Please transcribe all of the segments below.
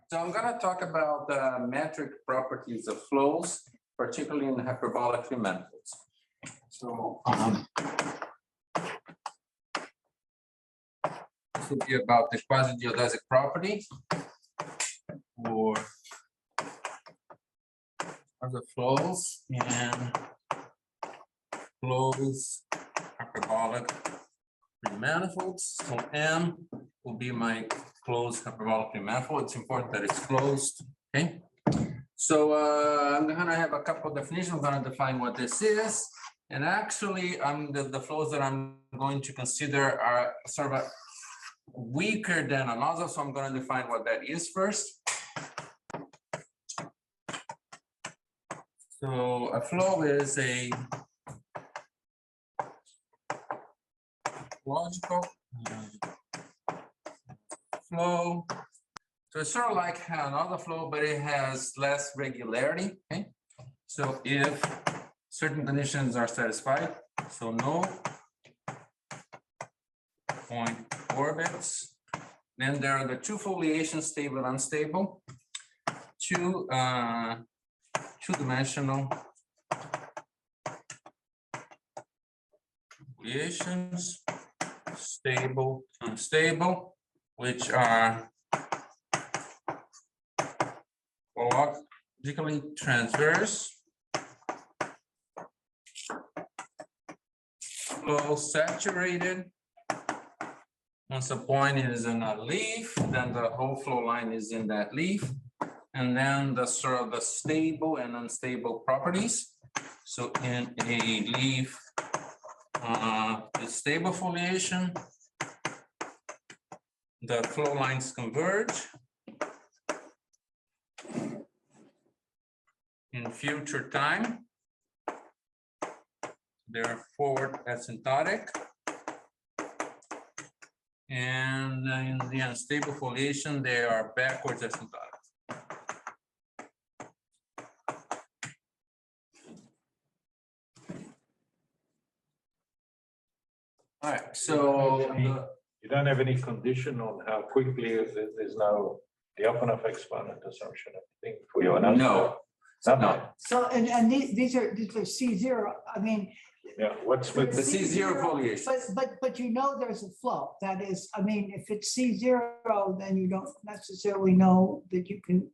So I'm going to talk about the metric properties of flows, particularly in hyperbolic 3-Manifolds. So this will be about the quasigeodesic property or other flows and flows hyperbolic 3-Manifolds. So M will be my closed hyperbolic 3-Manifold. It's important that it's closed. Okay. So I'm going to have a couple of definitions. I'm going to define what this is. And actually, the flows that I'm going to consider are sort of weaker than Anosov. So I'm going to define what that is first. So a flow is a logical flow. So it's sort of like another flow, but it has less regularity. Okay. So if certain conditions are satisfied, so no point orbits, then there are the two foliations, stable and unstable, two-dimensional foliations, stable, unstable, which are logically transverse, flow saturated. Once a point is in a leaf, then the whole flow line is in that leaf. And then the sort of the stable and unstable properties. So in a leaf, the stable foliation, the flow lines converge. In future time, they're forward asymptotic. And in the unstable foliation, they are backwards asymptotic. All right, so you don't have any condition on how quickly there's no the Lyapunov exponent assumption, I think, for your analysis. No. So and these are C0. I mean, yeah. What's with the C0 foliation? But you know there's a flow. That is, I mean, if it's C0, then you don't necessarily know that you can.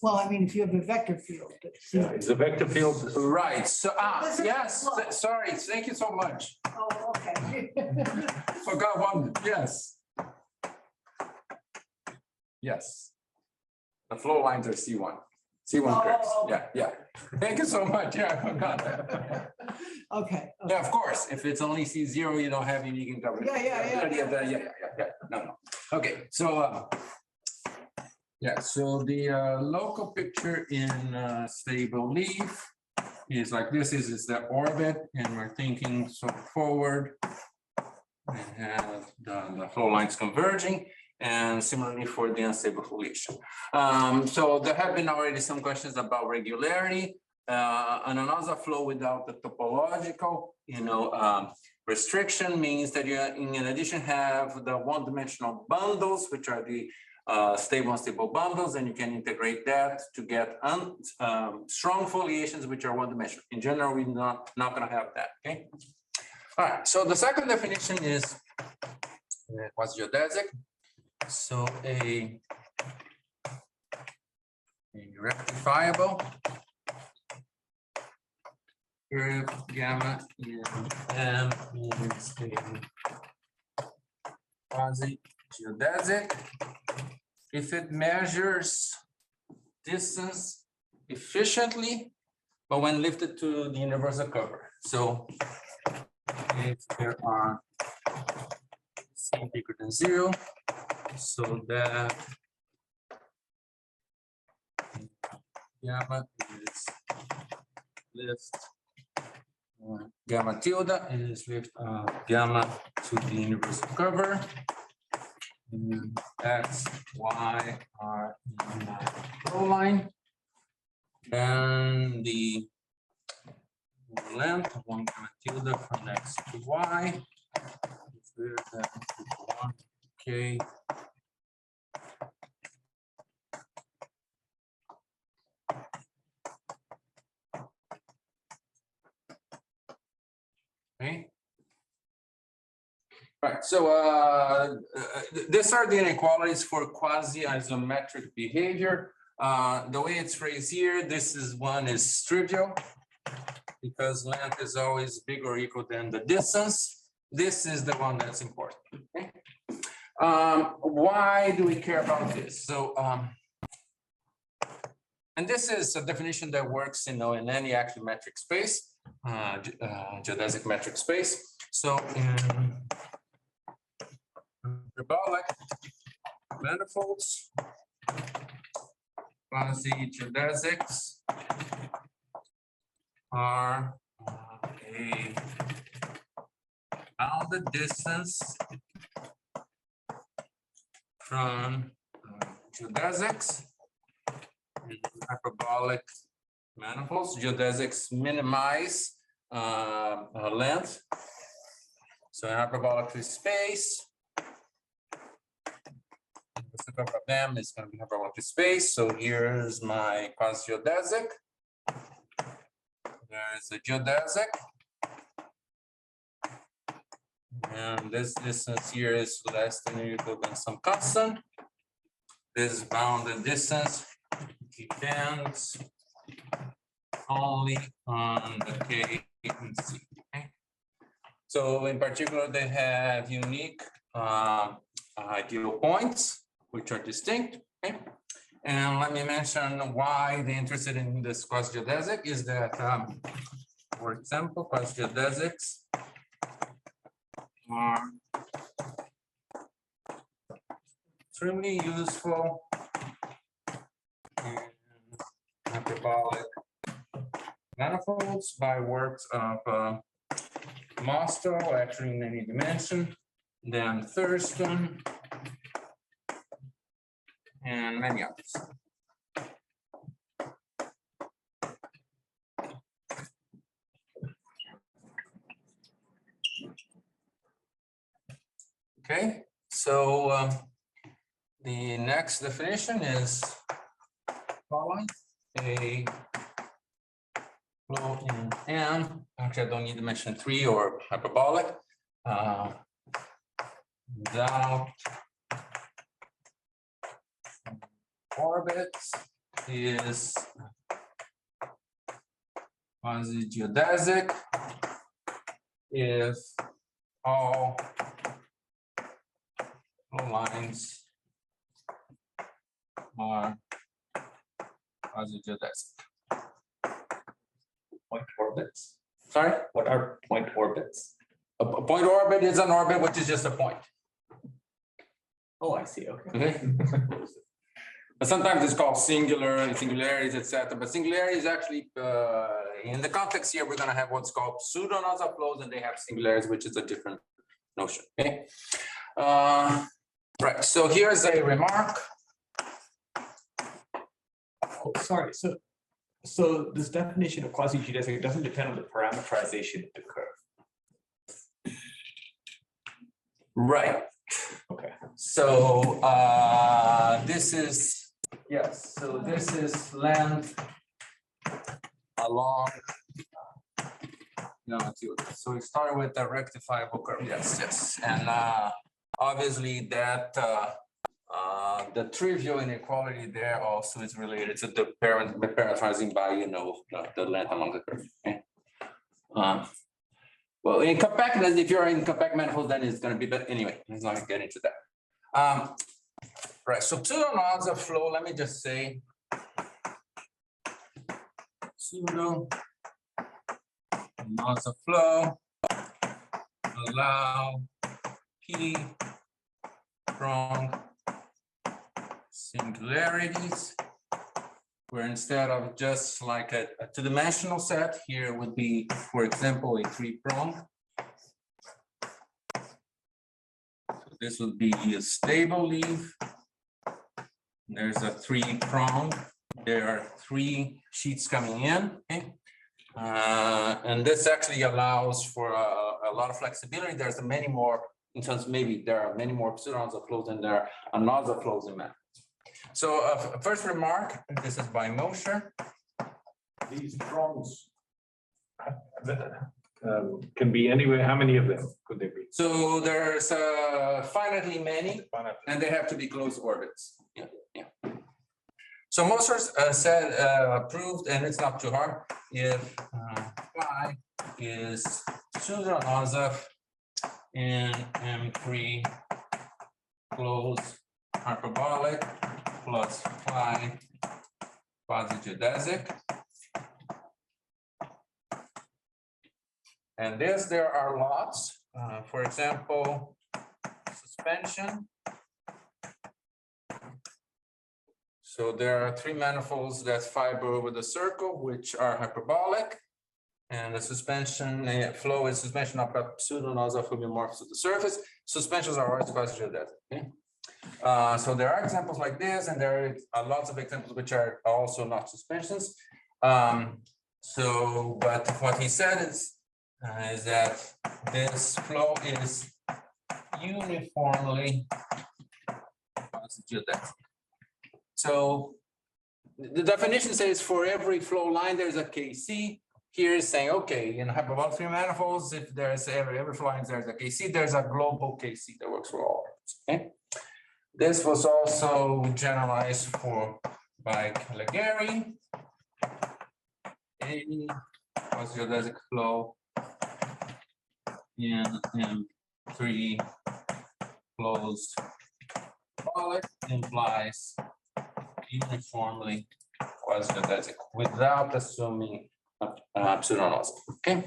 Well, I mean, if you have a vector field. Yeah, it's a vector field. Right. So yes. Sorry. Thank you so much. Oh, okay. Forgot one. Yes. Yes. The flow lines are C1. C1 curves. Okay. Yeah. Thank you so much. Yeah, I forgot that. Okay. Yeah, of course. If it's only C0, you don't have unique interpretation. Yeah. No. Okay. So yeah. So the local picture in stable leaf is like this. Is the orbit, and we're thinking so forward. We have the flow lines converging. And similarly for the unstable foliation. So there have been already some questions about regularity. An Anosov flow without the topological, restriction means that you, in addition, have the one-dimensional bundles, which are the stable unstable bundles, and you can integrate that to get strong foliations, which are one-dimensional. In general, we're not going to have that. Okay. All right. So the second definition is quasigeodesic. So a rectifiable curve gamma in M is a quasigeodesic if it measures distance efficiently, but when lifted to the universal cover. So if there are c bigger than 0, so that gamma is lift gamma tilde is lift gamma to the universal cover, and x, y are in my flow line. Then the length of 1 gamma tilde from x to y is greater than 1 k Right, so these are the inequalities for quasi-isometric behavior. The way it's phrased here, this is one is trivial because length is always bigger or equal than the distance. This is the one that's important. Okay? Why do we care about this? So, and this is a definition that works, in any actual metric space, geodesic metric space. So in hyperbolic manifolds, quasigeodesics are a bounded distance from geodesics in hyperbolic manifolds. Geodesics minimize length. So in hyperbolic 3 space, the of them is going to be hyperbolic 3 space. So here's my quasigeodesic. There's a geodesic. And this distance here is less than or equal than some constant. This bounded distance depends only on the K and C. Okay? So in particular, they have unique ideal points, which are distinct. Okay? And let me mention why they're interested in this quasigeodesic is that, for example, quasigeodesics are extremely useful in hyperbolic manifolds by works of Mostow, actually in any dimension, then Thurston, and many others. Okay, so the next definition is following a flow in M. Actually, I don't need to mention 3 or hyperbolic without orbits is quasigeodesic if all lines are quasigeodesic. Point orbits. Sorry? What are point orbits? A point orbit is an orbit which is just a point. Oh, I see. Okay. Okay. But sometimes it's called singular and singularities, etc. But singularity is actually in the context here, we're going to have what's called pseudo Anosov flows, and they have singularities, which is a different notion. Okay. Right. So here's a remark. Oh, sorry. So this definition of quasi-geodesic doesn't depend on the parameterization of the curve. Right. Okay. So this is, yes, so this is length along, no, so we start with the rectifiable curve, yes, and obviously that the trivial inequality there also is related to the parameterizing by, the length along the curve, okay? Well, in compact, if you're in compact manifold, then it's going to be, but anyway, let's not get into that. Right, so pseudo Anosov flow, let me just say, pseudo Anosov flow allow P-prong singularities, where instead of just like a two-dimensional set, here would be, for example, a 3-prong. So this would be a stable leaf. There's a 3-prong. There are 3 sheets coming in. Okay? And this actually allows for a lot of flexibility. There's many more, in terms maybe there are many more pseudo-Anosov flows than there are Anosov flows in manifolds. So first remark, this is by Mosher. These prongs, can be anywhere. How many of them could there be? So there's finitely many, and they have to be closed orbits. Yeah, yeah. So Mosers said proved, and it's not too hard, if phi is pseudo-Anosov in M3 closed hyperbolic plus phi quasigeodesic. And this, there are lots. For example, suspension. So there are 3 manifolds that's fiber with a circle, which are hyperbolic. And the suspension flow is suspension of pseudo-Anosov homeomorphic to the surface. Suspensions are always quasigeodesic. Okay? So there are examples like this, and there are lots of examples which are also not suspensions. But what he said is that this flow is uniformly quasigeodesic. So the definition says for every flow line, there's a KC. Here is saying, okay, in hyperbolic 3 manifolds, if there's every flow line, there's a KC, there's a global KC that works for all. Okay. This was also generalized by Caligari. A quasigeodesic flow in M3 closed hyperbolic implies uniformly quasigeodesic without assuming pseudo-Anosov. Okay.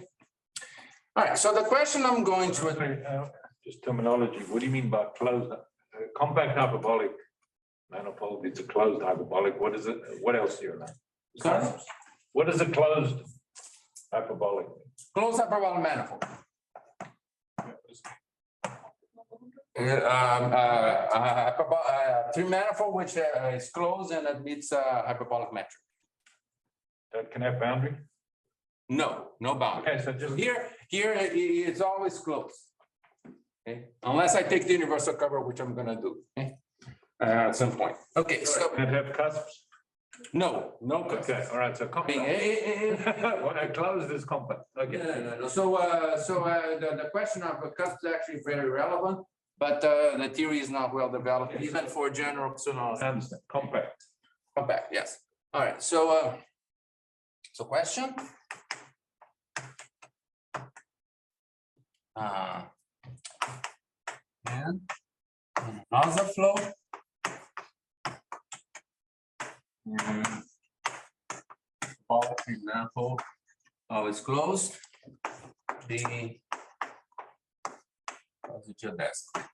All right. So the question I'm going to just terminology. What do you mean by closed? Compact hyperbolic manifold is a closed hyperbolic. What is it? What else do you know? Sorry? What is a closed hyperbolic? Closed hyperbolic manifold. Three manifold which is closed and admits a hyperbolic metric. That can have boundary? No, no boundary. Okay, so just Here it's always closed. Okay, unless I take the universal cover, which I'm gonna do. Okay, at some point. Okay, so can it have cusps? no cusps. Okay, all right. So compact. Well, closed is compact. Okay. No. So the question of a cusp is actually very relevant, but the theory is not well developed, even for general pseudo-Anosov. I understand. Compact. Compact, yes. All right. So question. And another flow. Manifold is closed. The quasigeodesic.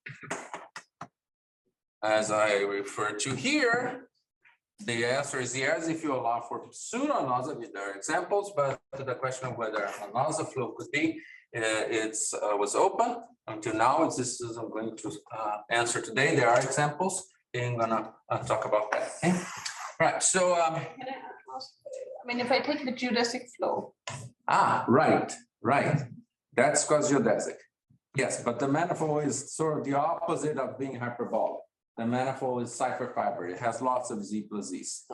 As I refer to here, the answer is yes if you allow for pseudo-Anosov. There are examples, but the question of whether an Anosov flow could be, was open until now. This is I'm going to answer today. There are examples, and I'm gonna talk about that. Okay? Right. So. Can I ask? I mean, if I take the geodesic flow. Right. That's quasigeodesic. Yes, but the manifold is sort of the opposite of being hyperbolic. The manifold is cipher fiber. It has lots of Z plus Z's.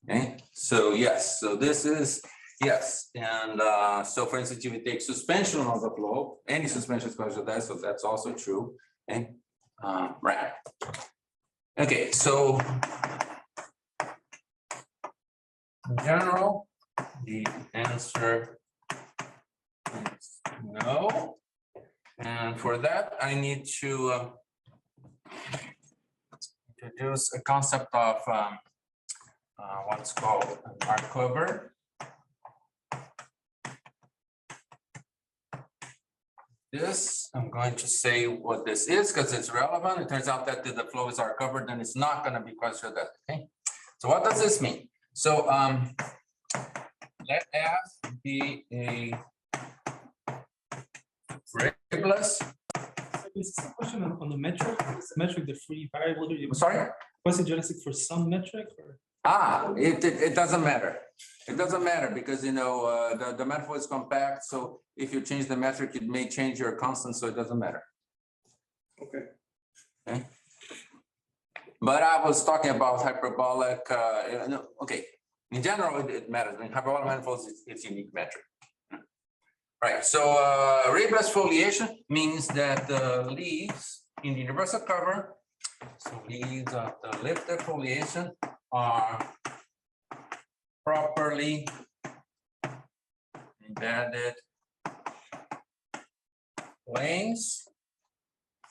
Okay. So yes. So this is yes. And so for instance, if you take suspension of the flow, any suspension is quasigeodesic, so that's also true. Okay. Right. Okay. So in general, the answer is no. And for that, I need to introduce a concept of what's called mark cover. This, I'm going to say what this is because it's relevant. It turns out that the flows are covered and it's not going to be quasigeodesic. Okay. So what does this mean? So let F be a regulus. This is a question on the metric. Is the metric the free variable? Sorry? Quasigeodesic for some metric? Or? It doesn't matter. It doesn't matter because the manifold is compact. So if you change the metric, it may change your constant. So it doesn't matter. Okay. But I was talking about hyperbolic. Okay. In general, it matters. In hyperbolic manifolds, it's unique metric. Right, so rabless foliation means that the leaves in the universal cover, so leaves of the lifted foliation are properly embedded planes.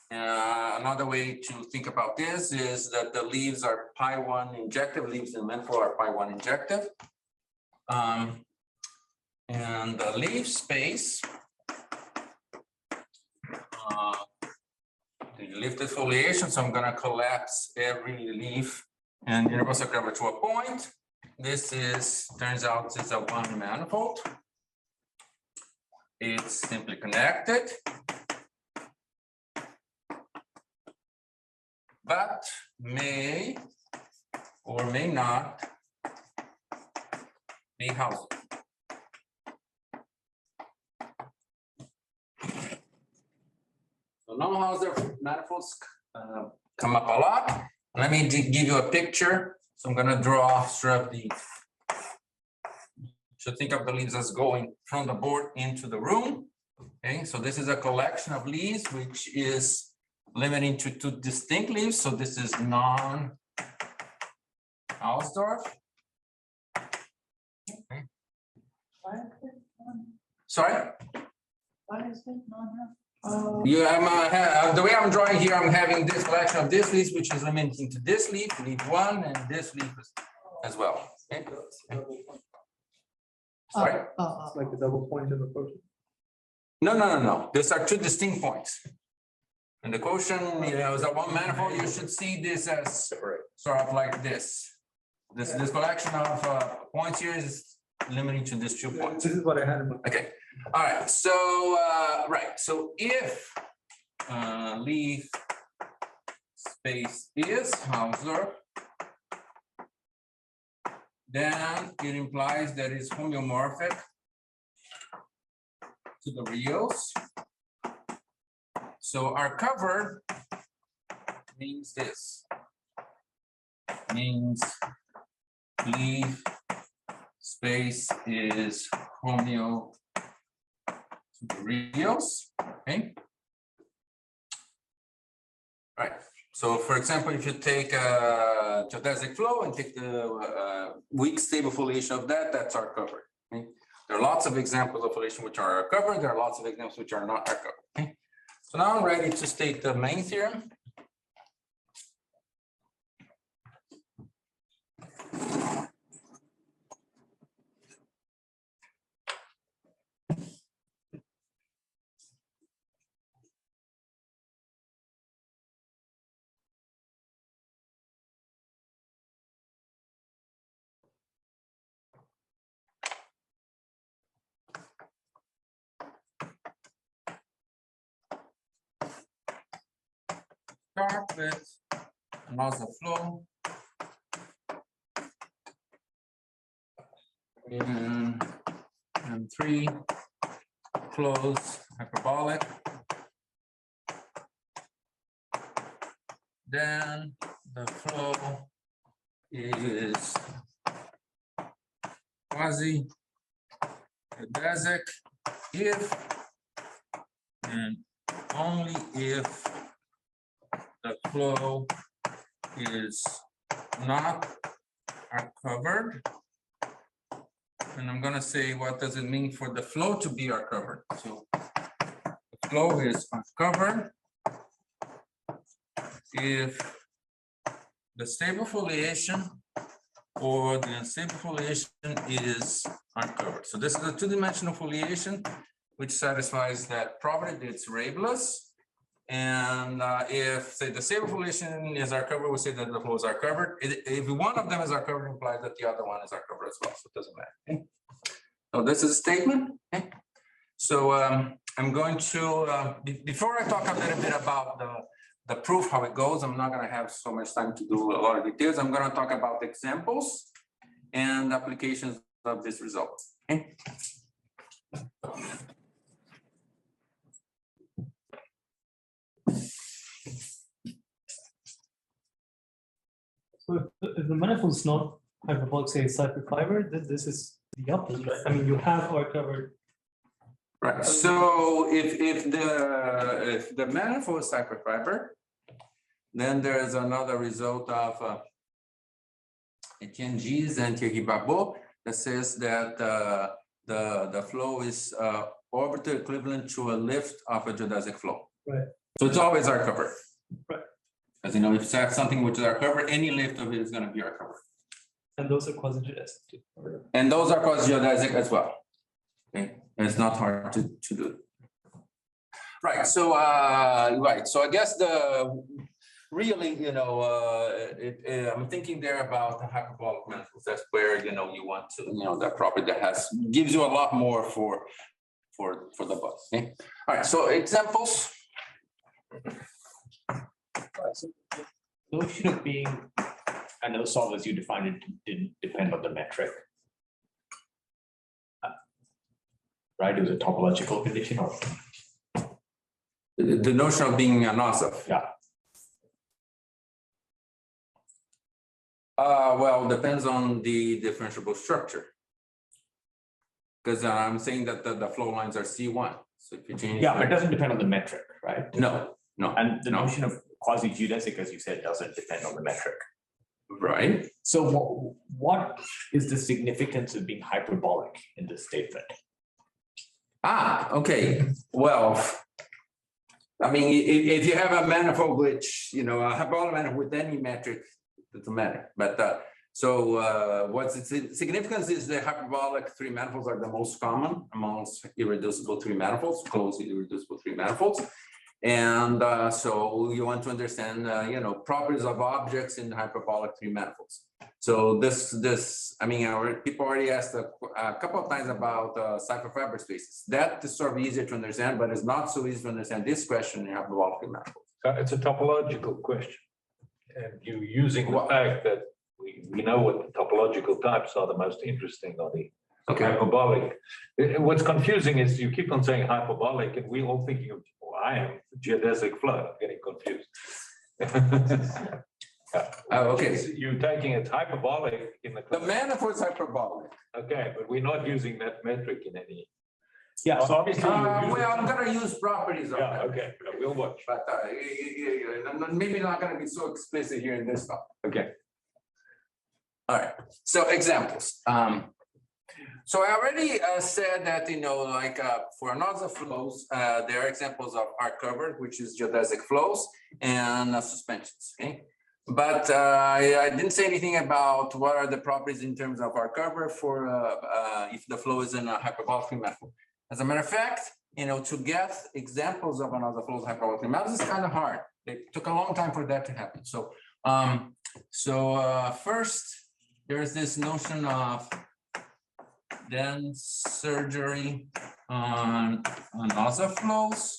Another way to think about this is that the leaves are pi1 injective, leaves in manifold are pi1 injective. And the leaf space, the lifted foliation, so I'm gonna collapse every leaf and universal cover to a point. This is, turns out it's a one manifold. It's simply connected, but may or may not be housed. So non-Hauser manifolds come up a lot. Let me give you a picture. So I'm gonna draw sort of the, should think of the leaves as going from the board into the room. Okay, so this is a collection of leaves, which is limiting to two distinct leaves. So this is non-Hausdorff. Okay. Sorry? Why is it not? Yeah, the way I'm drawing here, I'm having this collection of this leaf, which is limiting to this leaf 1, and this leaf as well. Okay. Sorry? It's like the double point in the quotient. No. These are two distinct points. And the quotient, is a one manifold. You should see this as sort of like this. This collection of points here is limiting to these 2 points. This is what I had in mind. Okay. All right. So right. So if leaf space is Hauser, then it implies that it's homeomorphic to the reals. So our cover means this. Means leaf space is homeo to the reals. Okay. Right. So for example, if you take a geodesic flow and take the weak stable foliation of that, that's our cover. Okay? There are lots of examples of foliation which are our cover. There are lots of examples which are not our cover. Okay? So now I'm ready to state the main theorem. Start with nozzle flow and 3 close hyperbolic. Then the flow is quasi-geodesic if and only if the flow is not uncovered. And I'm going to say, what does it mean for the flow to be uncovered? So the flow is uncovered if the stable foliation or the unstable foliation is uncovered. So this is a two-dimensional foliation which satisfies that property that it's rabless. And if, say, the stable foliation is uncovered, we say that the flows are covered. If one of them is uncovered, it implies that the other one is uncovered as well. So it doesn't matter. Okay? So this is a statement. Okay? So I'm going to, before I talk a little bit about the proof, how it goes, I'm not going to have so much time to do a lot of details. I'm going to talk about examples and applications of this result. Okay? So if the manifold is not hyperbolic, say cyclic fiber, this is the opposite, right? I mean, you have R covered Right, so if the manifold is hyperfiber, then there is another result of Etienne G's and Thierry Barbeau that says that the flow is orbital equivalent to a lift of a geodesic flow. Right. So it's always R covered. Right. As you know, if you have something which is R covered, any lift of it is going to be R covered. And those are quasi-geodesic too. And those are quasi-geodesic as well. Okay, it's not hard to do. Right. So right. So I guess really, you know, I'm thinking there about the hyperbolic manifolds. That's where, you know, you want to, you know, that property that gives you a lot more for the bus. Okay. All right. So examples. The notion of being an Anosov as you defined it didn't depend on the metric. Right, it was a topological condition or? The notion of being an Anosov. Yeah. Well, depends on the differentiable structure. Because I'm saying that the flow lines are C1. So if you change. Yeah, but it doesn't depend on the metric, right? No. And the notion of quasi-geodesic, as you said, doesn't depend on the metric. Right. So what is the significance of being hyperbolic in this statement? Okay. Well, I mean, if you have a manifold which, you know, a hyperbolic manifold with any metric, it doesn't matter. But so what's its significance is the hyperbolic 3 manifolds are the most common amongst irreducible 3 manifolds, closed irreducible 3 manifolds. And so you want to understand, you know, properties of objects in hyperbolic 3 manifolds. So this, I mean, people already asked a couple of times about cipher fiber spaces. That is sort of easier to understand, but it's not so easy to understand this question in hyperbolic 3 manifolds. It's a topological question. And you using the fact that we know what the topological types are the most interesting are the hyperbolic. What's confusing is you keep on saying hyperbolic and we're all thinking of, well, I am geodesic flow, I'm getting confused. Okay. You're taking it hyperbolic in the manifold is hyperbolic. Okay, but we're not using that metric in any. Yeah, so obviously. Well, I'm going to use properties of that. Okay, we'll watch. But maybe not going to be so explicit here in this talk. Okay. All right. So examples. So I already said that, you know, like for Anosov flows, there are examples of R covered, which is geodesic flows, and suspensions. Okay. But I didn't say anything about what are the properties in terms of R cover for if the flow is in a hyperbolic manifold. As a matter of fact, you know, to get examples of Anosov flows hyperbolic manifolds is kind of hard. It took a long time for that to happen. So, first, there's this notion of then surgery on Anosov flows.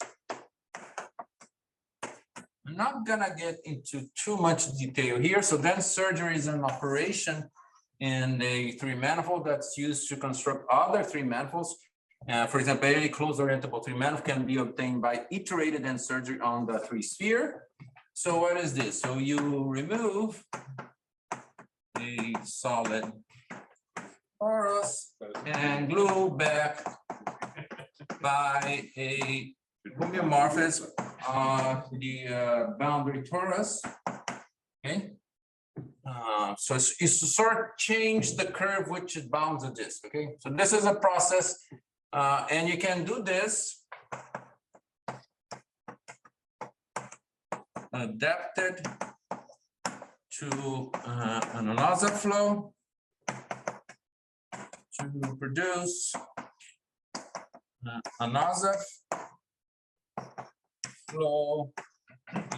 I'm not gonna get into too much detail here. So then surgery is an operation in a 3 manifold that's used to construct other 3 manifolds. For example, any closed orientable 3 manifold can be obtained by iterated and surgery on the 3 sphere. So what is this? So you remove a solid torus and glue back by a homeomorphism of the boundary torus. Okay. So it's to sort of change the curve which it bounds the disk. Okay. So this is a process, and you can do this adapted to an Anosov flow to produce Anosov flow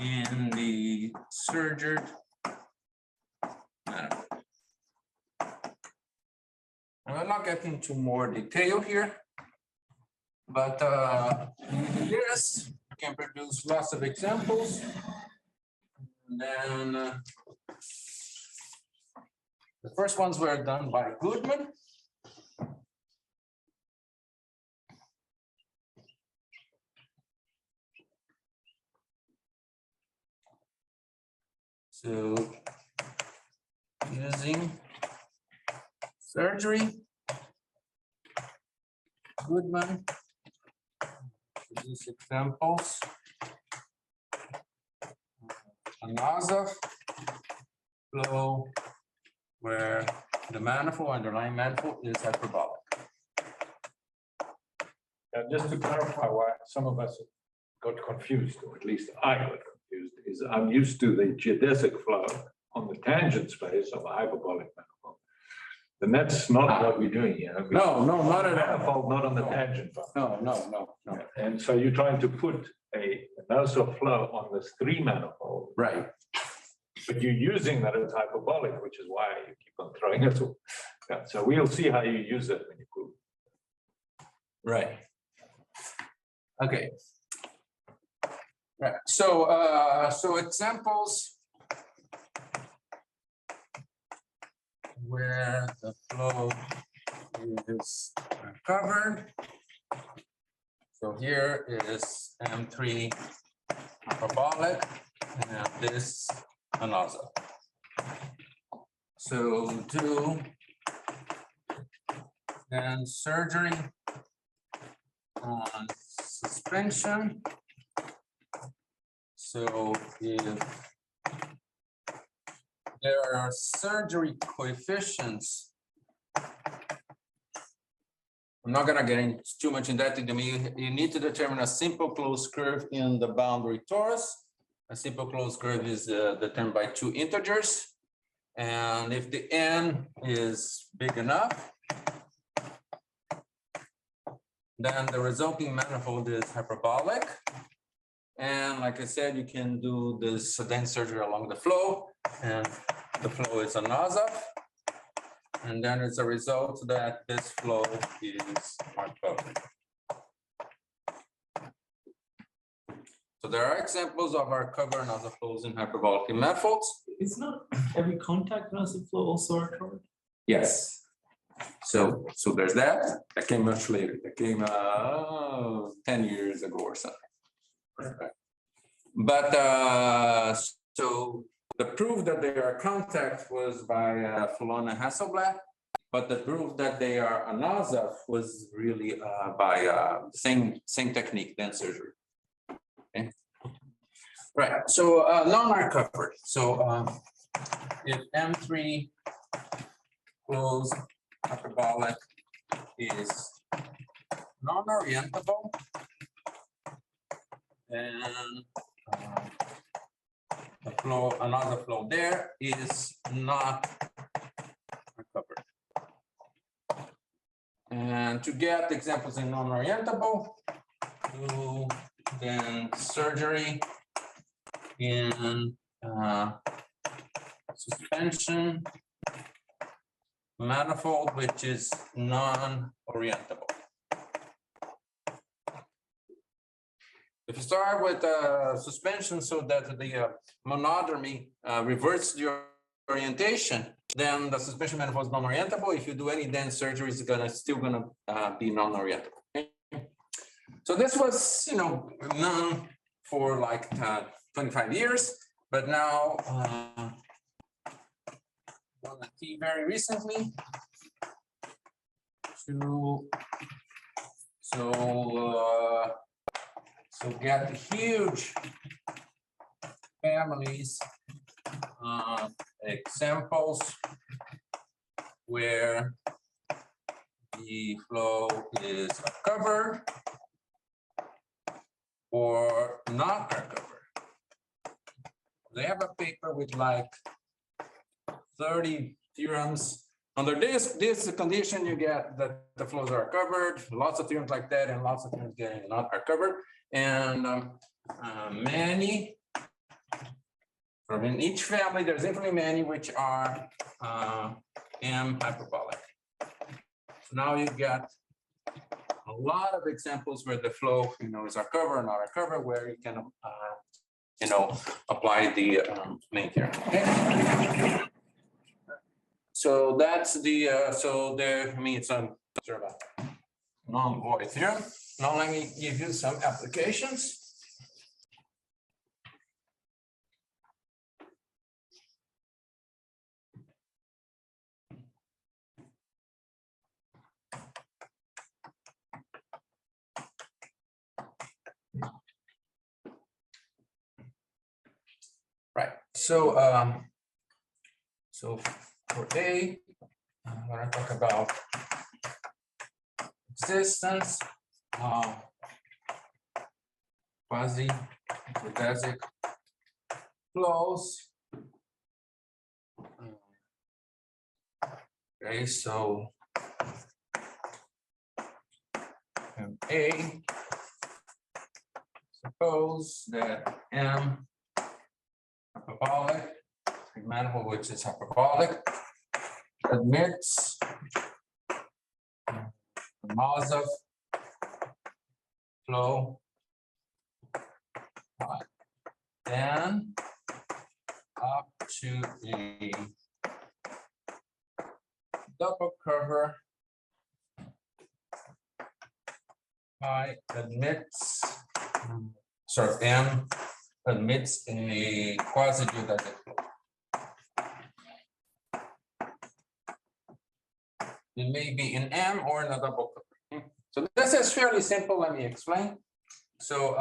in the surgered manifold. I'm not getting into more detail here, but this can produce lots of examples. And then the first ones were done by Goodman. So using surgery, Goodman these examples. Anosov flow where the manifold, underlying manifold, is hyperbolic. And just to clarify why some of us got confused, or at least I got confused, is I'm used to the geodesic flow on the tangent space of a hyperbolic manifold. And that's not what we're doing here. No, not at all. Manifold, not on the tangent. No. And so you're trying to put a Anosov flow on this 3-manifold, Right. but you're using that as hyperbolic, which is why you keep on throwing it. Yeah, so we'll see how you use it when you prove. Right. Okay. Right. So examples where the flow is covered. So here is M3 hyperbolic and this Anosov. So do then surgery on suspension. So if there are surgery coefficients, I'm not going to get into too much in that. You need to determine a simple closed curve in the boundary torus. A simple closed curve is determined by two integers. And if the n is big enough, then the resulting manifold is hyperbolic. And like I said, you can do this dense surgery along the flow, and the flow is Anosov. And then it's a result that this flow is hyperbolic. So there are examples of our cover Anosov flows in hyperbolic manifolds. It's not every contact Anosov flow also recovered. Yes. So there's that. That came much later. That came 10 years ago or something. But so the proof that they are contact was by Fallon and Hasselblad, but the proof that they are Anosov was really by same technique, dense surgery. Okay. Right. So none are covered. So if M3 closed hyperbolic is non-orientable, then the flow, another flow there is not recovered. And to get examples in non-orientable, do then surgery in suspension manifold, which is non-orientable. If you start with suspension so that the monodromy reverts the orientation, then the suspension manifold is non-orientable. If you do any dense surgery, it's still gonna be non-orientable. Okay? So this was, known for like 25 years, but now very recently so get huge families of examples where the flow is covered or not recovered. They have a paper with like 30 theorems. Under this condition, you get that the flows are covered, lots of theorems like that, and lots of theorems getting not are covered. And many, from in each family, there's infinitely many which are M hyperbolic. So now you get a lot of examples where the flow, is recovered or not recovered, where you can, apply the main theorem. Okay. So that's the, it's a sort of a non-void theorem. Now let me give you some applications. So for A, I'm going to talk about existence of quasi-geodesic flows. Okay, so A, suppose that M hyperbolic, manifold which is hyperbolic, admits Anosov flow, then up to a double cover I admits, sorry, M admits a quasi-geodesic flow. It may be in M or in a double cover. So this is fairly simple. Let me explain. So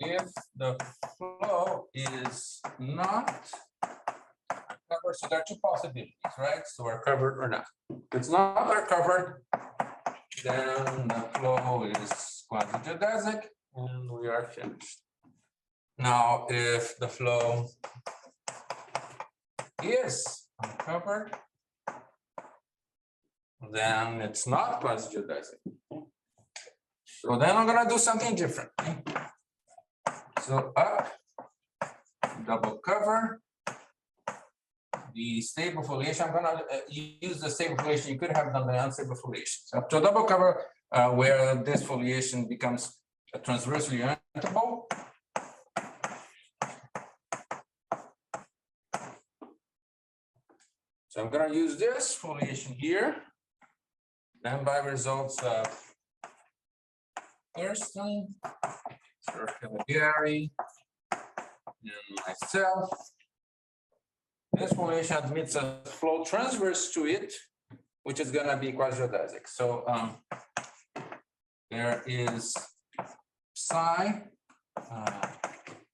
if the flow is not covered, so there are two possibilities, right? So we're covered or not. If it's not covered, then the flow is quasi-geodesic and we are finished. Now, if the flow is uncovered, then it's not quasi-geodesic. So then I'm going to do something different. So up, double cover, the stable foliation. I'm going to use the stable foliation. You could have done the unstable foliation. So up to a double cover, where this foliation becomes transversely orientable. So I'm going to use this foliation here. Then by results of Thurston, Sergio Fenley, and myself. This foliation admits a flow transverse to it, which is going to be quasi-geodesic. So there is psi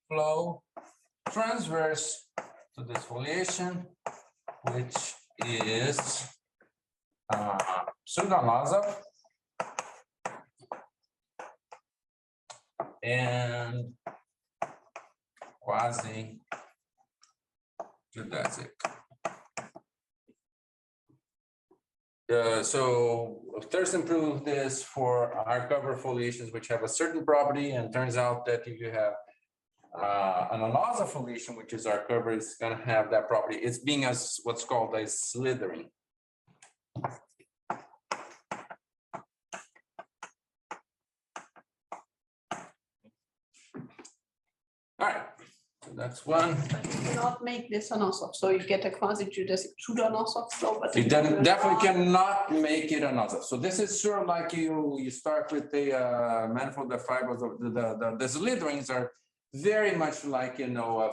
flow transverse to this foliation, which is pseudo-Anosov and quasi-geodesic. So Thurston proved this for hardcover foliations which have a certain property, and turns out that if you have an Anosov foliation, which is hardcover, is going to have that property. It's being as what's called a slithering. All right, so that's one. But you cannot make this Anosov, so you get a quasi-geodesic pseudo-Anosov flow, but You definitely cannot make it Anosov. So this is sort of like you start with the manifold. The fibers of the slitherings are very much like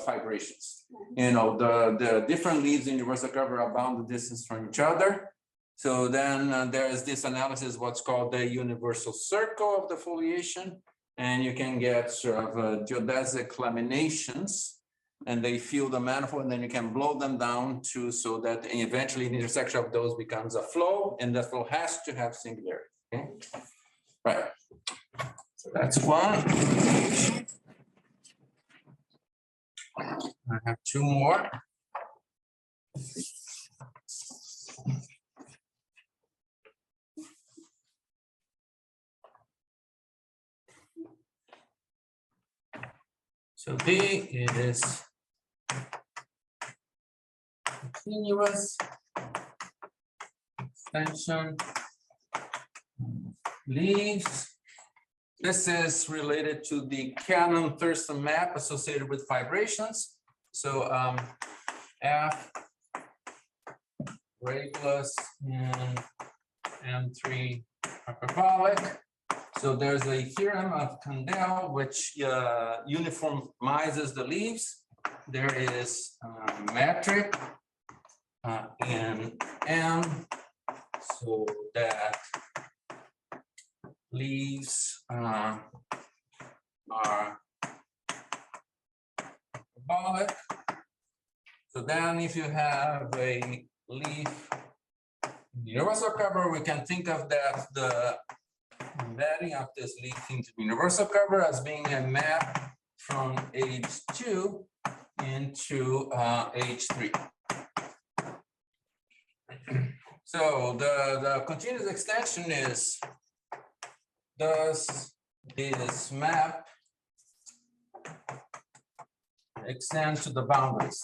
fibrations. The different leaves in universal cover are bound the distance from each other. So then there is this analysis, what's called the universal circle of the foliation. And you can get sort of geodesic laminations, and they fill the manifold, and then you can blow them down so that eventually the intersection of those becomes a flow, and the flow has to have singularity. Okay, right. So that's one. I have two more. So B is continuous extension leaves. This is related to the Cannon-Thurston map associated with fibrations. So F ray plus and M3 hyperbolic. So there's a theorem of Condell which uniformizes the leaves. There is metric in M so that leaves are hyperbolic. So then if you have a leaf universal cover, we can think of that the embedding of this leaf into the universal cover as being a map from H2 into H3. So the continuous extension is, does this map extend to the boundaries?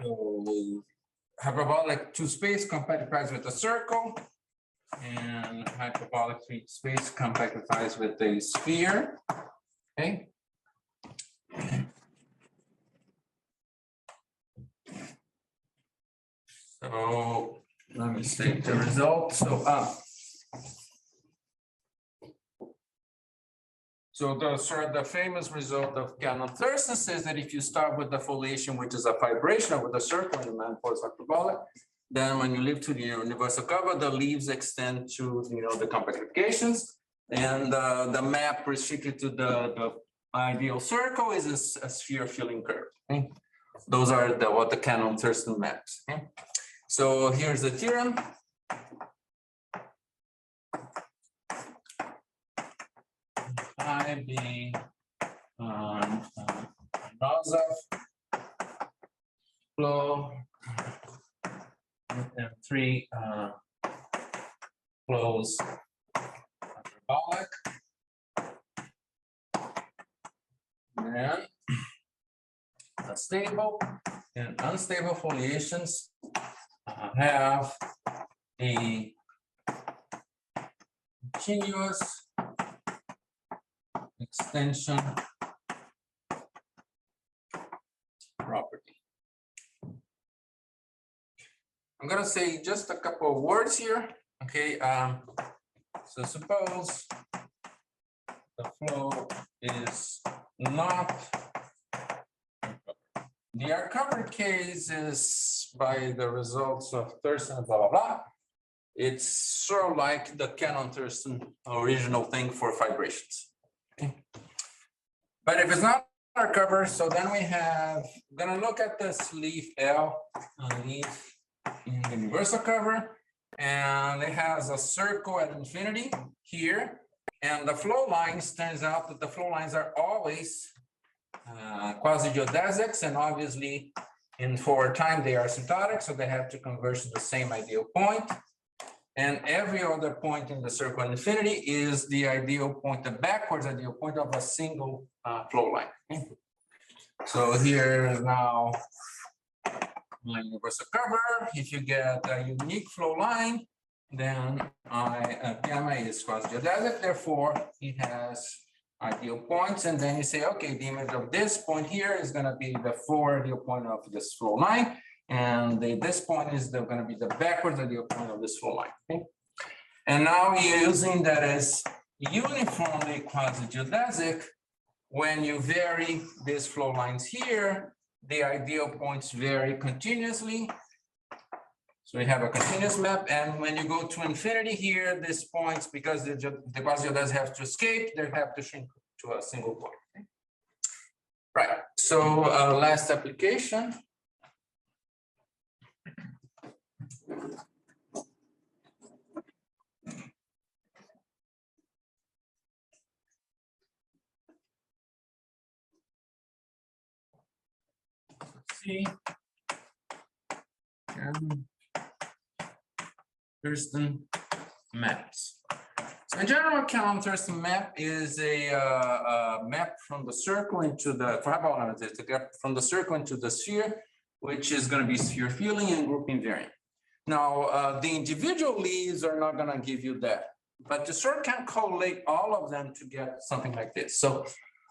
So hyperbolic 2 space compactifies with a circle, and hyperbolic 3 space compactifies with a sphere. Okay. So let me state the result. So the famous result of Cannon-Thurston says that if you start with the foliation, which is a vibration with a circle in the manifold hyperbolic, then when you live to the universal cover, the leaves extend to the compactifications, and the map restricted to the ideal circle is a sphere filling curve. Okay? Those are what the Cannon-Thurston maps. Okay? So here's the theorem. I being Anosov flow and 3 flows hyperbolic, and stable and unstable foliations have a continuous extension property. I'm going to say just a couple of words here. Okay, so suppose the flow is not the uncovered case is by the results of Thurston, blah, blah, blah. It's sort of like the Cannon-Thurston original thing for vibrations. Okay. But if it's not uncovered, so then we have, we're going to look at this leaf L, leaf in the universal cover, and it has a circle at infinity here, and the flow lines, turns out that the flow lines are always quasigeodesics, and obviously in forward time they are asymptotic, so they have to converge to the same ideal point. And every other point in the circle at infinity is the ideal point, the backwards ideal point of a single flow line. Okay. So here is now my universal cover. If you get a unique flow line, then gamma is quasigeodesic, therefore it has ideal points, and then you say, okay, the image of this point here is going to be the forward ideal point of this flow line, and this point is going to be the backwards ideal point of this flow line. Okay? And now you're using that as uniformly quasigeodesic. When you vary these flow lines here, the ideal points vary continuously. So we have a continuous map, and when you go to infinity here, these points, because the quasigeodesics have to escape, they have to shrink to a single point. Okay? Right. So last application. Let's see. Thurston maps. So in general, Cannon-Thurston map is a map from the circle into the from the circle into the sphere, which is going to be sphere filling and group invariant. Now, the individual leaves are not going to give you that, but you sort of can collate all of them to get something like this. So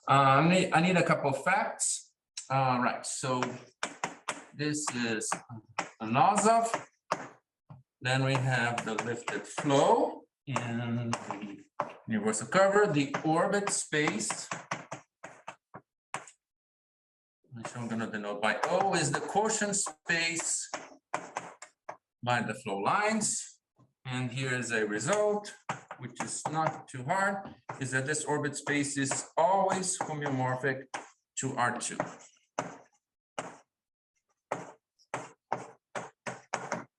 I need a couple of facts. Right. So this is Anosov. Then we have the lifted flow in the universal cover, the orbit space, which I'm going to denote by O, is the quotient space by the flow lines. and here is a result, which is not too hard, is that this orbit space is always homeomorphic to R2.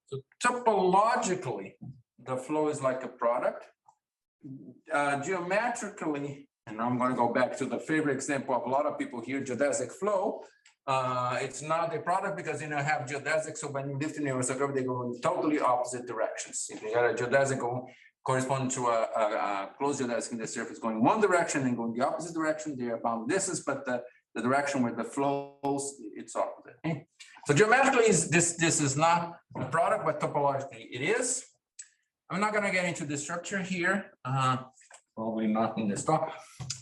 So topologically, the flow is like a product. Geometrically, and I'm going to go back to the favorite example of a lot of people here, geodesic flow. It's not a product because you have geodesics, so when you lift in your curve, they go in totally opposite directions. If you got a geodesic corresponding to a closed geodesic in the surface going one direction and going the opposite direction, they are bound distance, but the direction where the flows, it's opposite. Okay? So geometrically, this is not a product, but topologically it is. I'm not going to get into the structure here, probably not in this talk,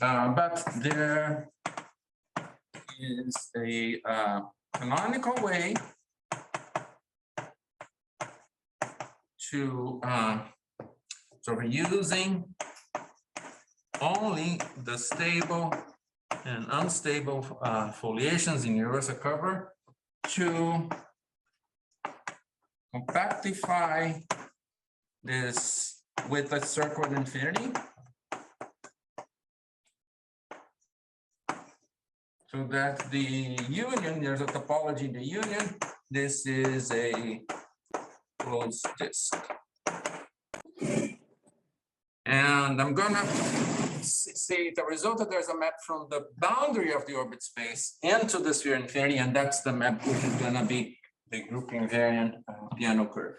but there is a canonical way to sort of using only the stable and unstable foliations in universal cover to compactify this with a circle at infinity. So that the union, there's a topology in the union. This is a closed disk. And I'm gonna say the result that there's a map from the boundary of the orbit space into the sphere infinity, and that's the map which is gonna be the group invariant Peano curve.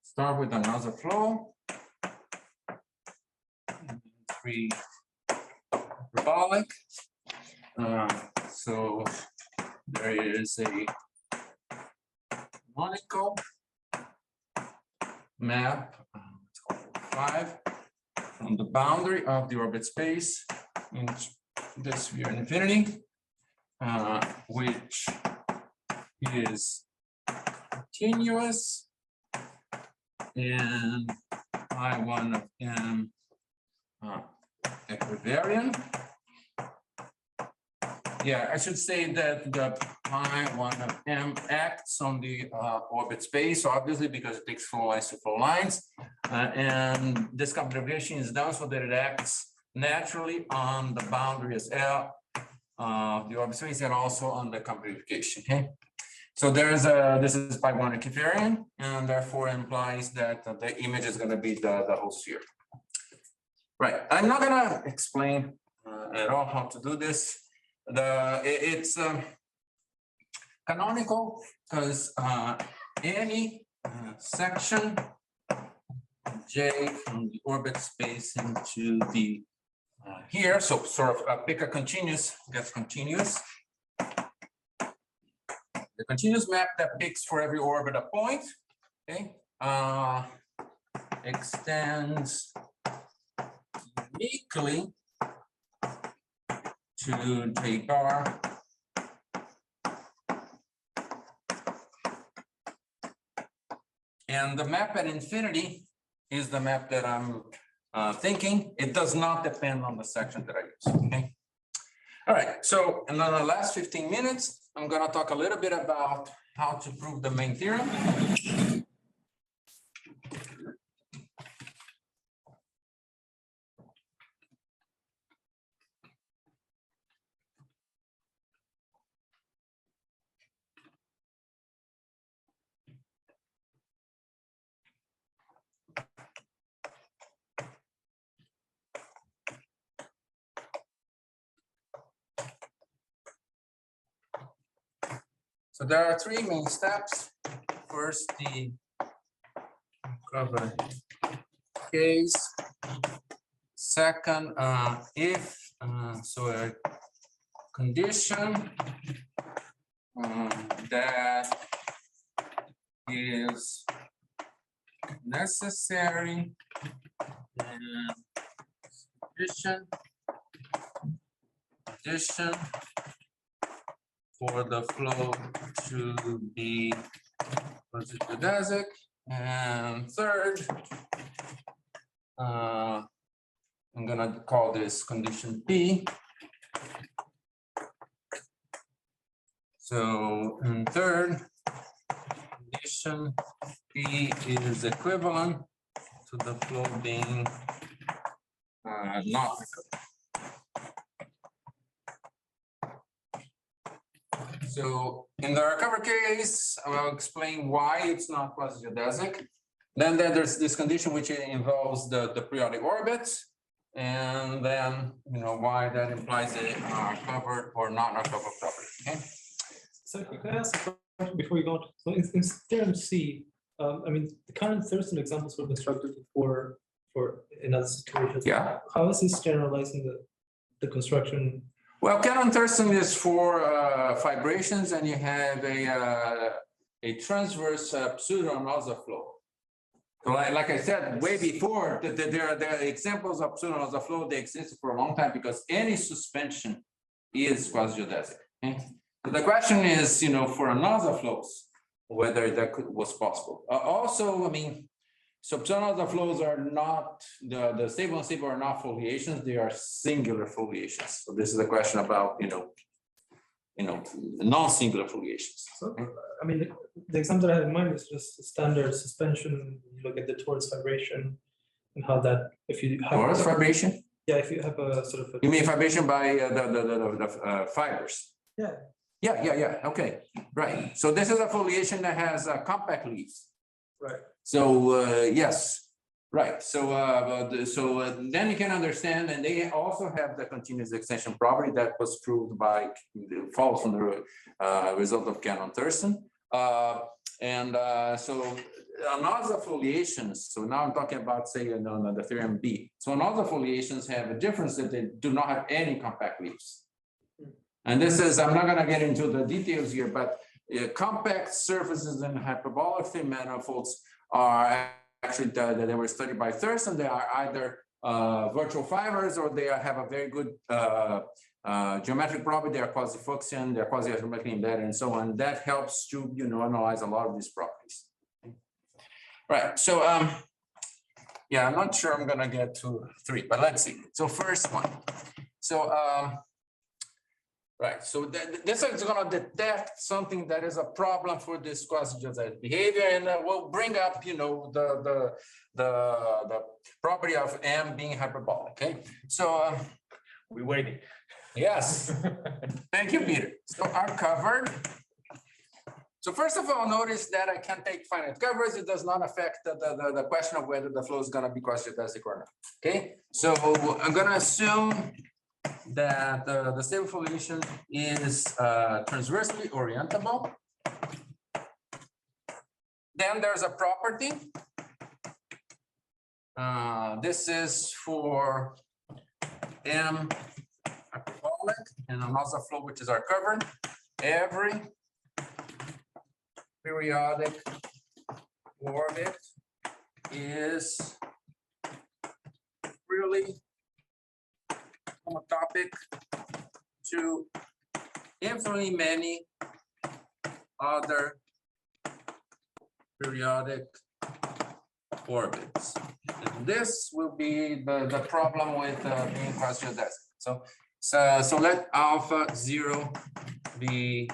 Start with another flow. 3 hyperbolic. So there is a canonical map, it's called 5, from the boundary of the orbit space into the sphere infinity, which is continuous and I1 of m equivariant. Yeah, I should say that the I1 of m acts on the orbit space, obviously, because it takes flow lines to flow lines. And this configuration is done so that it acts naturally on the boundary as L of the orbit space and also on the compactification. Okay. So there's this is by one equivariant, and therefore implies that the image is going to be the whole sphere. Right. I'm not going to explain at all how to do this. It's canonical because any section J from the orbit space into the here, so sort of pick a continuous, gets continuous. The continuous map that picks for every orbit a point, okay, extends uniquely to J bar and the map at infinity is the map that I'm thinking. It does not depend on the section that I use. Okay. All right. So in the last 15 minutes, I'm going to talk a little bit about how to prove the main theorem. So there are 3 main steps. First, the cover case. Second, if so a condition that is necessary and condition for the flow to be quasigeodesic, and third, I'm gonna call this condition P. So in third condition, P is equivalent to the flow being not recovered. So in the recovery case, I will explain why it's not quasigeodesic. Then there's this condition which involves the periodic orbits, and then why that implies a covered or not recovered property. Okay. So can I ask a question before you go on? So in theorem C, I mean, the current Thurston examples were constructed for another situation. Yeah. How is this generalizing the construction? Well, Canon Thurston is for fibrations, and you have a transverse pseudo-Anosov flow. So like I said, way before, there are examples of pseudo-Anosov flow. They exist for a long time because any suspension is quasigeodesic. Okay? So the question is, for Anosov flows, whether that was possible. Also, I mean, so pseudo-Anosov flows are not, the stable and unstable are not foliations, they are singular foliations. So this is a question about, non-singular foliations. So, I mean, the example that I have in mind is just standard suspension. You look at the torus vibration and how that, if you have Torus vibration? Yeah, if you have a sort of a, You mean vibration by the fibers? yeah. Yeah. Okay, right. So this is a foliation that has compact leaves. Right. So yes, right. So then you can understand, and they also have the continuous extension property that was proved by falls from the result of Canon Thurston. So Anosov foliations. So now I'm talking about, say, the theorem B. So Anosov foliations have a difference that they do not have any compact leaves. And this is, I'm not going to get into the details here, but compact surfaces in hyperbolic 3-manifolds are actually, they were studied by Thurston. They are either virtual fibers, or they have a very good geometric property. They are quasi-Fuchsian, they are quasi-geometrically embedded, and so on. That helps to, analyze a lot of these properties. Right, so, yeah, I'm not sure I'm going to get to 3, but let's see. So first one. So, right, so this is going to detect something that is a problem for this quasi-geodesic behavior, and we'll bring up, the property of M being hyperbolic. Okay, so We're waiting. yes, thank you, Peter. So are covered. So first of all, notice that I can take finite covers. It does not affect the question of whether the flow is going to be quasi-geodesic or not. Okay, so I'm going to assume that the stable foliation is transversely orientable. Then there's a property. This is for M hyperbolic and Anosov flow, which is our cover. Every periodic orbit is really homotopic to infinitely many other periodic orbits. And this will be the problem with being quasi-geodesic. So let alpha 0 be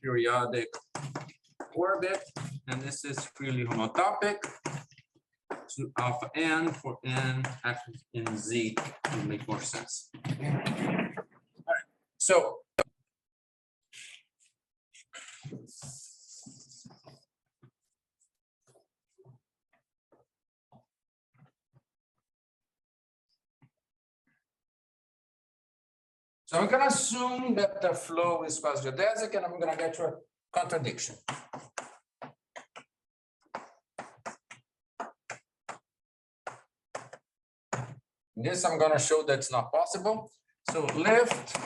periodic orbit, and this is really homotopic to alpha n for n actually in Z to make more sense. All right, so I'm going to assume that the flow is quasi-geodesic, and I'm going to get to a contradiction. This I'm going to show that's not possible. So lift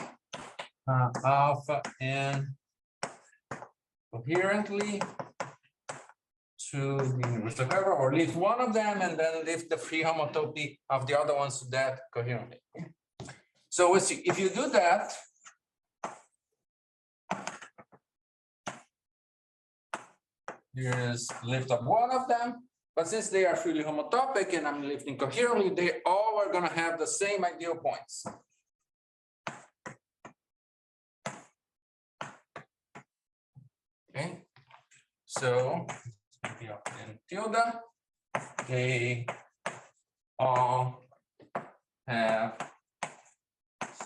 alpha n coherently to the universal cover, or lift one of them and then lift the free homotopy of the other ones to that coherently. So if you do that, here's lift of one of them, but since they are freely homotopic and I'm lifting coherently, they all are going to have the same ideal points. Okay, so in tilde, they all have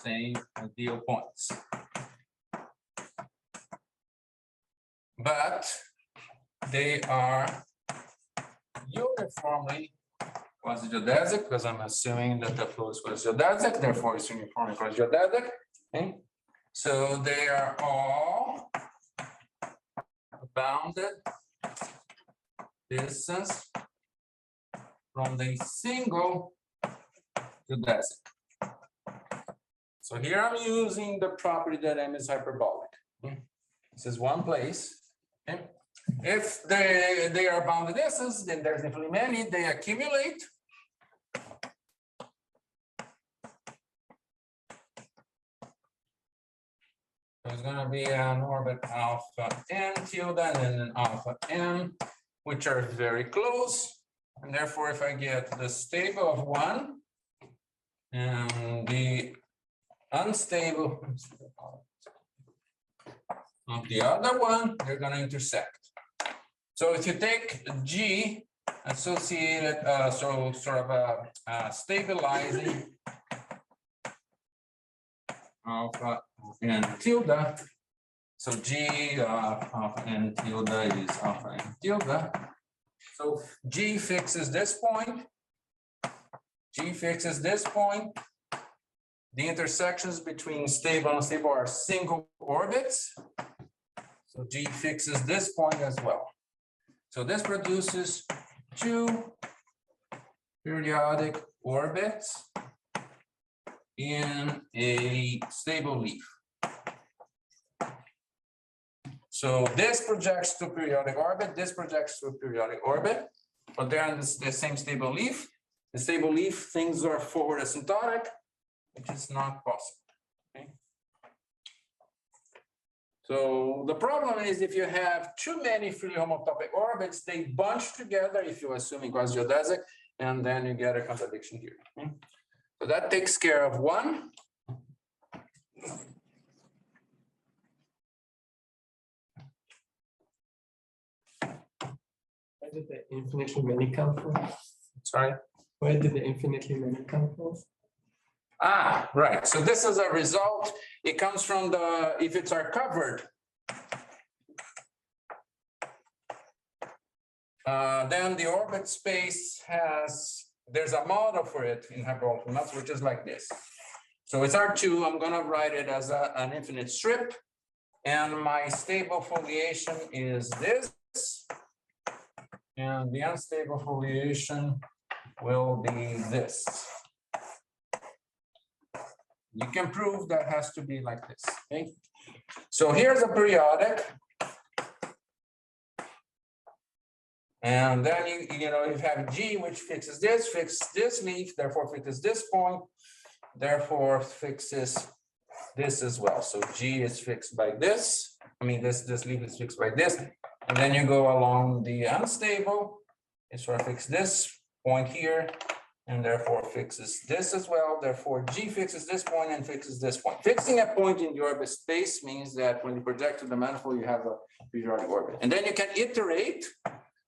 same ideal points. But they are uniformly quasigeodesic, because I'm assuming that the flow is quasigeodesic, therefore it's uniformly quasigeodesic. Okay, so they are all bounded distance from the single geodesic. So here I'm using the property that M is hyperbolic. This is one place. Okay. If they are bounded distance, then there's infinitely many, they accumulate. There's going to be an orbit alpha n tilde and then an alpha m, which are very close. And therefore, if I get the stable of one and the unstable of the other one, they're going to intersect. So if you take G associated, so sort of a stabilizing alpha n tilde, so G alpha n tilde is alpha n tilde. So G fixes this point, G fixes this point. The intersections between stable and unstable are single orbits. So G fixes this point as well. So this produces two periodic orbits in a stable leaf. So this projects to periodic orbit, this projects to a periodic orbit, but they're in the same stable leaf. The stable leaf, things are forward asymptotic, which is not possible. Okay. So the problem is if you have too many freely homotopic orbits, they bunch together if you're assuming quasigeodesic, and then you get a contradiction here. Okay. So that takes care of one. Where did the infinitely many come from? Sorry. Where did the infinitely many come from? Ah, right. So this is a result. It comes from the, if it's are covered, then the orbit space has, there's a model for it in hyperbolic mathematics, which is like this. So it's R2, I'm gonna write it as an infinite strip, and my stable foliation is this, and the unstable foliation will be this. You can prove that has to be like this, okay? So here's a periodic. And then you know, you have G, which fixes this leaf, therefore fixes this point, therefore fixes this as well. So G is fixed by this. I mean, this leaf is fixed by this. And then you go along the unstable, it sort of fixes this point here, and therefore fixes this as well. Therefore, G fixes this point and fixes this point. Fixing a point in the orbit space means that when you project to the manifold, you have a periodic orbit. And then you can iterate.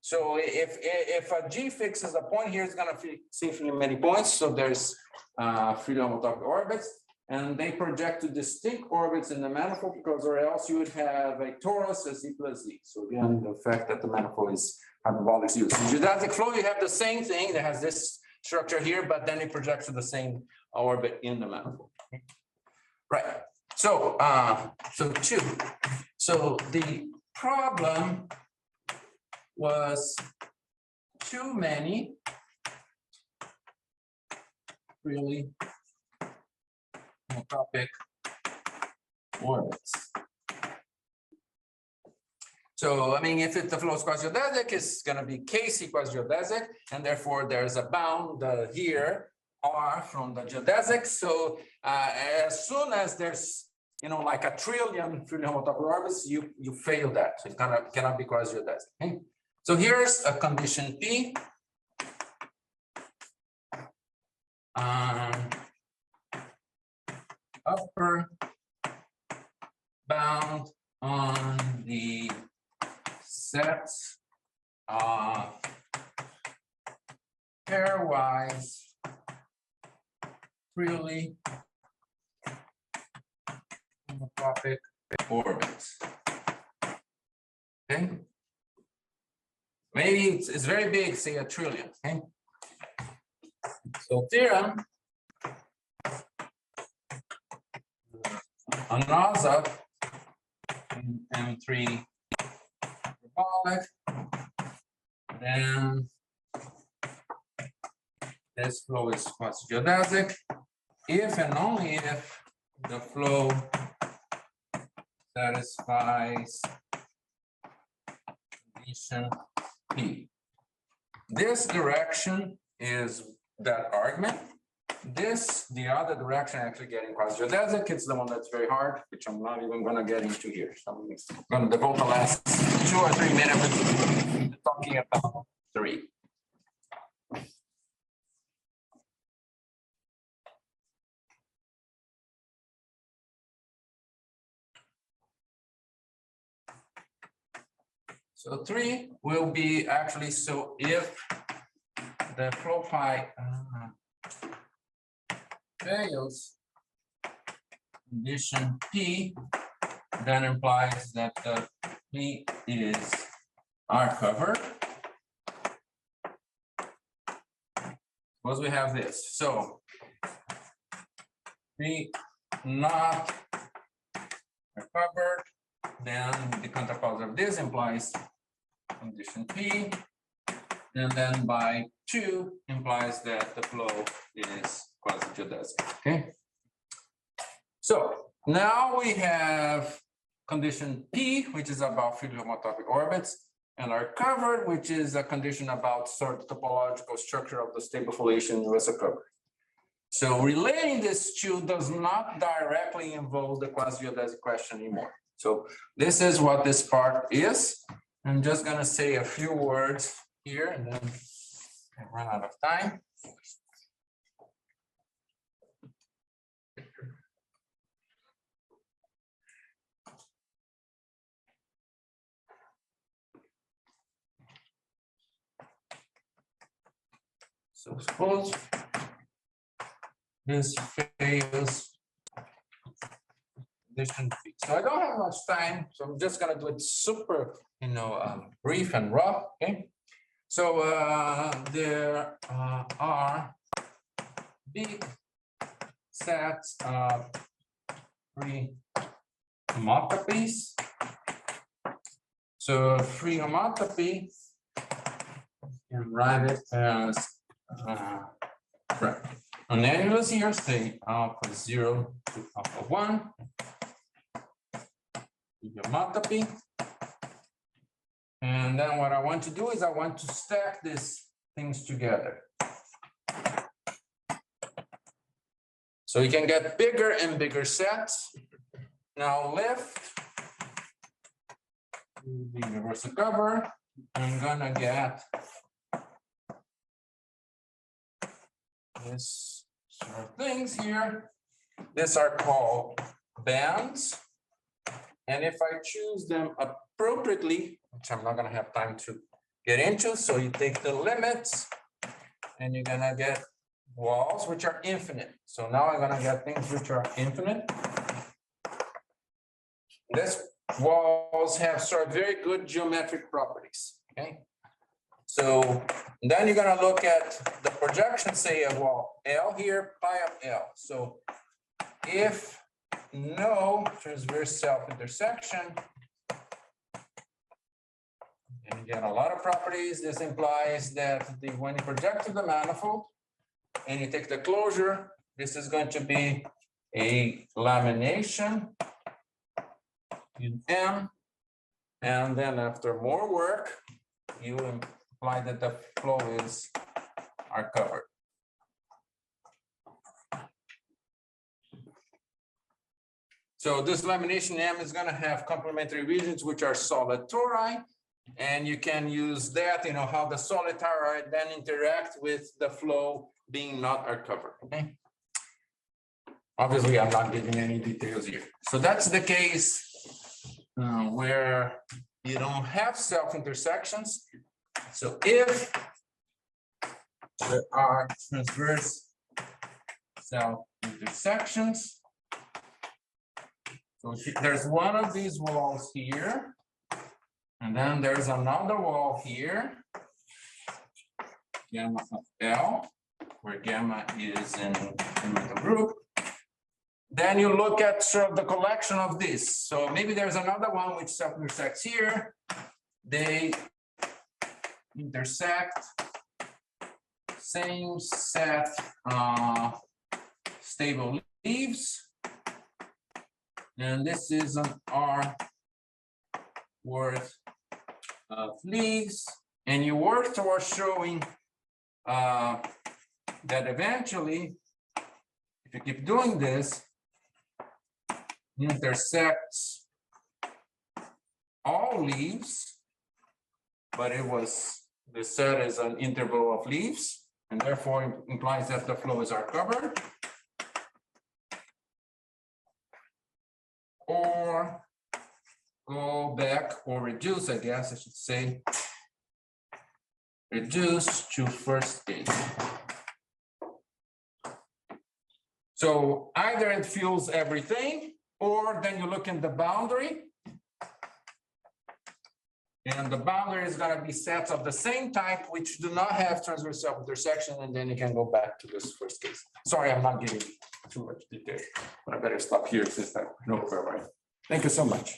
So if a G fixes a point here, it's going to see many points. So there's freely homotopic orbits, and they project to distinct orbits in the manifold, because or else you would have a torus as Z plus Z. So again, the fact that the manifold is hyperbolic is used. In geodesic flow, you have the same thing that has this structure here, but then it projects to the same orbit in the manifold. Right. So two. So the problem was too many really homotopic orbits. So, I mean, if the flow is quasigeodesic, it's going to be KC quasigeodesic, and therefore there's a bound here R from the geodesic. So, as soon as there's, you know, like a trillion freely homotopic orbits, you fail that. So it cannot be quasigeodesic. Okay? So here's a condition P. upper bound on the sets of pairwise freely homomorphic orbits. Okay. Maybe it's very big, say 1 trillion. Okay. So theorem Anosov in M3 hyperbolic, then this flow is quasigeodesic if and only if the flow satisfies condition P. This direction is that argument. This, the other direction, actually getting quasigeodesic, it's the one that's very hard, which I'm not even going to get into here. So I'm going to devote the last 2 or 3 minutes to talking about 3. So 3 will be actually, so if the flow phi fails condition P, then implies that the P is R covered. Suppose we have this. So P not recovered, then the counterpart of this implies condition P, and then by 2 implies that the flow is quasigeodesic. Okay. So now we have condition P, which is about freely homomorphic orbits, and are covered, which is a condition about sort of topological structure of the stable foliation US covered. So relating these two does not directly involve the quasigeodesic question anymore. So this is what this part is. I'm just going to say a few words here and then I run out of time. So suppose this fails condition P. So I don't have much time, so I'm just going to do it super, brief and rough. Okay. So there are big sets of 3 homotopy. So free homotopy, you can write it as an annulus here, say alpha 0 to alpha 1. Homotopy. And then what I want to do is I want to stack these things together. So you can get bigger and bigger sets. Now lift the universal cover. I'm gonna get this sort of things here. These are called bands. And if I choose them appropriately, which I'm not going to have time to get into, so you take the limits and you're going to get walls which are infinite. So now I'm going to get things which are infinite. These walls have sort of very good geometric properties. Okay. So then you're going to look at the projection, say a wall L here, pi of L. So if no transverse self-intersection, and you get a lot of properties. This implies that when you project to the manifold and you take the closure, this is going to be a lamination in M, and then after more work, you imply that the flow is are covered. So this lamination M is going to have complementary regions which are solid tori, And you can use that, how the solitary then interact with the flow being not uncovered, okay? Obviously, I'm not giving any details here. So that's the case where you don't have self-intersections. So if there are transverse self-intersections, so there's one of these walls here, and then there's another wall here, gamma of L, where gamma is in the metal group. Then you look at sort of the collection of this. So maybe there's another one which self-intersects here. They intersect, same set stable leaves. And this is an R worth of leaves. And you work towards showing that eventually, if you keep doing this, intersects all leaves, but the set is an interval of leaves, and therefore implies that the flows are covered. Or go back or reduce, I guess I should say, reduce to first case. So either it fills everything, or then you look in the boundary. And the boundary is going to be sets of the same type which do not have transverse self-intersection, and then you can go back to this first case. Sorry, I'm not giving too much detail, but I better stop here since I know where we're right. Thank you so much.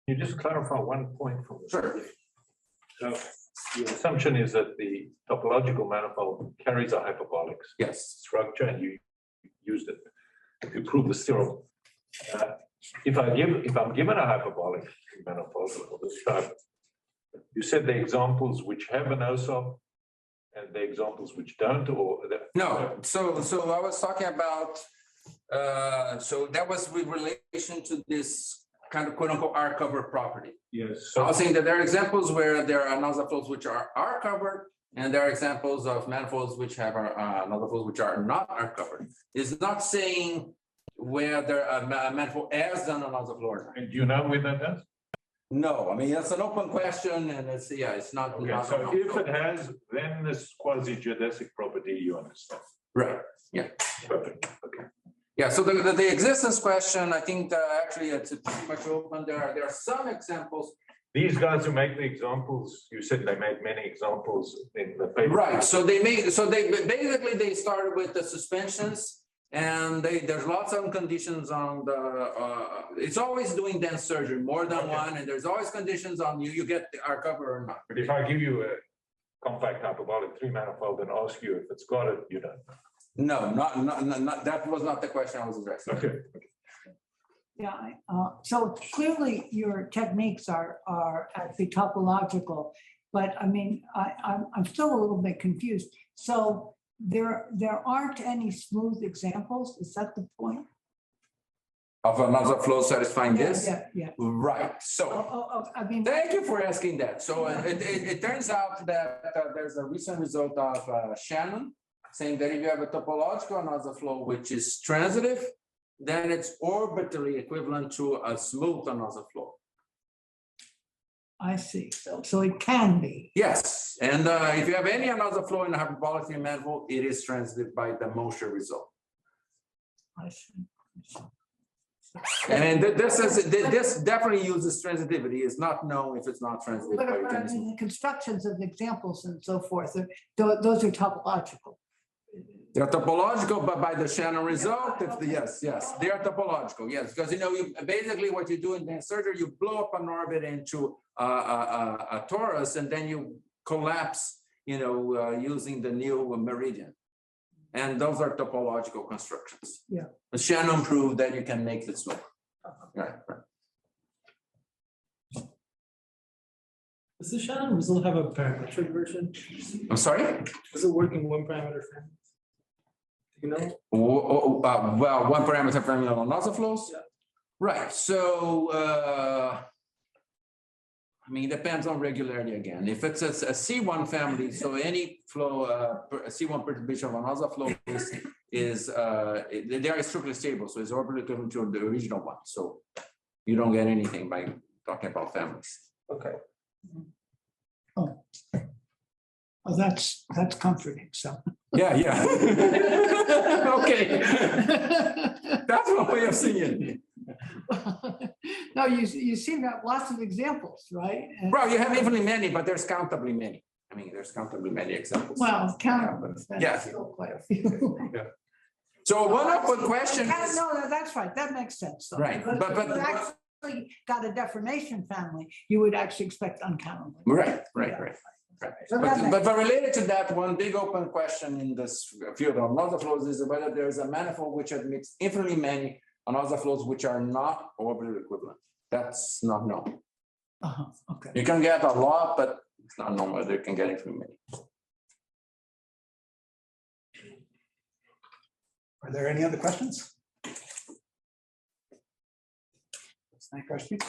You just clarify one point from the Sure. So the assumption is that the topological manifold carries a hyperbolic Yes. structure, and you used it to prove the theorem. If I'm given a hyperbolic manifold of this type, you said the examples which have an Anosov and the examples which don't, or No, so I was talking about, so that was with relation to this kind of quote unquote R cover property. yes. So I was saying that there are examples where there are Anosov flows which are R covered, and there are examples of manifolds which have Anosov flows which are not R covered. It's not saying whether a manifold has an Anosov flow or not. And do you know where that does? No, I mean, it's an open question, and it's not. Okay, not so if it has, then this quasi-geodesic property, you understand. right, yeah. Perfect, okay. Yeah, so the existence question, I think actually it's pretty much open. There are some examples. These guys who make the examples, you said they made many examples in the paper. Right, so they basically they started with the suspensions, and there's lots of conditions on the it's always doing dense surgery, more than one, and there's always conditions on you get the R cover or not. But if I give you a compact hyperbolic 3-manifold and ask you if it's got it, you don't. No, not that was not the question I was addressing. Okay. Yeah, so clearly your techniques are actually topological, but I mean, I'm still a little bit confused. So there aren't any smooth examples, is that the point? Of another flow satisfying this? Yeah. Right, so. I mean. Thank you for asking that. So it turns out that there's a recent result of Shannon saying that if you have a topological Anosov flow which is transitive, then it's orbitally equivalent to a smooth Anosov flow. I see. So it can be. Yes, and if you have any Anosov flow in a hyperbolic 3-manifold, it is transitive by the Mosher result. I see. And this definitely uses transitivity. It's not known if it's not transitive. But I mean, the constructions of the examples and so forth, those are topological. They're topological, but by the Shannon result, yes, they are topological, yes, because you basically what you do in dense surgery, you blow up an orbit into a torus, and then you collapse, using the new meridian, and those are topological constructions. Yeah, but Shannon proved that you can make it smooth. Right. Does the Shannon result have a parametric version? I'm sorry? Does it work in one parameter family? Do you know? Well, one parameter family on Anosov flows? Yeah. Right, so, I mean, it depends on regularity again. If it's a C1 family, so any flow, a C1 perturbation of another flow they are strictly stable, so it's orbitally equivalent to the original one. So you don't get anything by talking about families. Okay. Oh, that's comforting, so. Yeah, yeah. Okay, that's one way of seeing it. No, you seem to have lots of examples, right? And- Well, you have infinitely many, but there's countably many. I mean, there's countably many examples. Well, count. Yeah. Quite a few. So one open question. No, that's right, that makes sense. though, Right, because but- if you actually got a deformation family, you would actually expect uncountable. Right. So that makes- But related to that, one big open question in this field of another flows is whether there is a manifold which admits infinitely many another flows which are not orbitally equivalent. That's not known. Okay. You can get a lot, but it's not known whether you can get infinitely many. Are there any other questions? Any questions?